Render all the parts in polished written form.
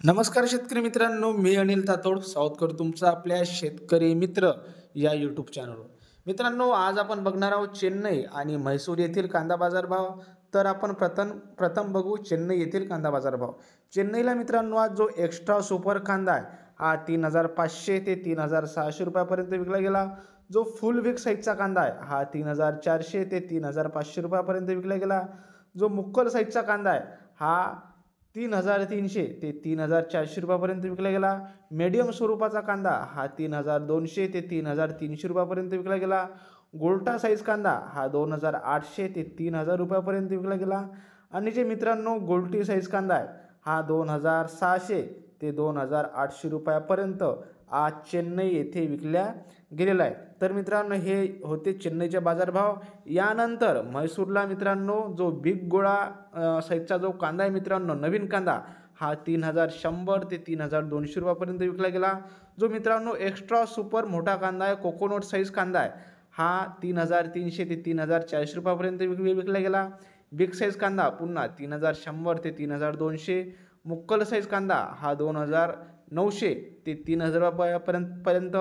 नमस्कार शेतकरी मित्रांनो, मी अनिल तातोड सावतकर तुमचा आपल्या शेतकरी मित्र या यूट्यूब चॅनलवर. मित्रांनो, आज आपण बघणार आहोत चेन्नई आणि म्हैसूर येथील कांदा बाजार भाव. तर आपण प्रथम बघू चेन्नई येथील कांदा बाजार भाव. चेन्नईला मित्रांनो आज जो एक्स्ट्रा सुपर कांदा आहे हा 3,500 ते 3,600 रुपयापर्यंत विकला गेला. जो फुल बिग साईजचा कांदा आहे हा 3,400 ते 3,500 रुपयापर्यंत विकला गेला. जो मुक्कल साईजचा कांदा आहे हा 3,300 ते 3,400 रुपयापर्यंत विकला गेला. मीडियम स्वरूपाचा कांदा हा 3,200 ते 3,300 रुपयापर्यंत विकला गेला. गोल्टा साईज कांदा हा 2,800 ते 3,000 रुपयापर्यंत विकला गेला. आणि जे मित्रांनो गोल्टी साईज कांदा आहे हा 2,600 ते 2,800 रुपयापर्यंत आज चेन्नई येथे विकल्या गेलेला आहे. तर मित्रांनो हे होते चेन्नईचे बाजारभाव. यानंतर म्हैसूरला मित्रांनो जो बिग गोळा साईजचा जो कांदा आहे मित्रांनो नवीन कांदा हा 3,100 ते 3,200 रुपयापर्यंत विकला गेला. जो मित्रांनो एक्स्ट्रा सुपर मोठा कांदा आहे कोकोनट साईज कांदा आहे हा 3,300 ते 3,400 रुपयापर्यंत विकला गेला. बिग साईज कांदा पुन्हा 3,100 ते 3,200. मुक्कल साईज कांदा हा 2,900 ते 3,000 रुपयापर्यंत.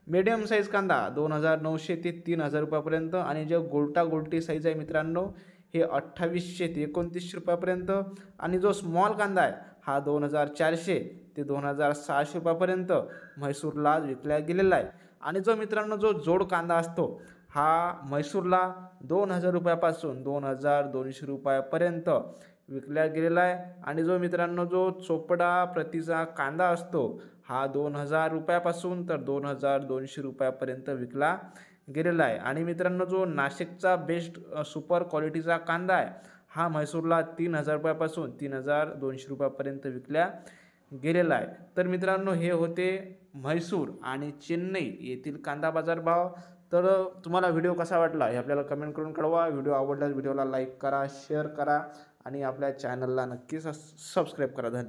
मीडियम साईज कांदा 2,900 ते 3,000 रुपयापर्यंत. आणि जे गोल्टी साईज आहे मित्रांनो हे 2,800 ते 2,900 रुपयापर्यंत. आणि जो स्मॉल कांदा आहे हा 2,400 ते 2,600 रुपयापर्यंत म्हैसूरला विकला गेलेला आहे. आणि जो मित्रांनो जो जोड कांदा असतो हा म्हैसूरला 2,000 रुपयापासून 2,200 रुपयापर्यंत विकला गेलेला आहे. आणि जो मित्रांनो जो चोपडा प्रतीचा कांदा असतो हा 2,000 रुपयापासून तर 2,200 रुपयापर्यंत विकला गेलेला आहे. आणि मित्रांनो जो नाशिकचा बेस्ट सुपर क्वालिटीचा कांदा आहे हा म्हैसूरला 3,000 रुपयापासून 3,200 रुपयापर्यंत विकल्या गेलेला आहे. तर मित्रांनो हे होते म्हैसूर आणि चेन्नई येथील कांदा बाजार भाव. तर तुम्हाला व्हिडिओ कसा वाटला हे आपल्याला कमेंट करून कळवा. व्हिडिओ आवडल्यास व्हिडिओला लाईक करा, शेअर करा आणि आपल्या चॅनलला नक्कीच सबस्क्राईब करा. धन्यवाद.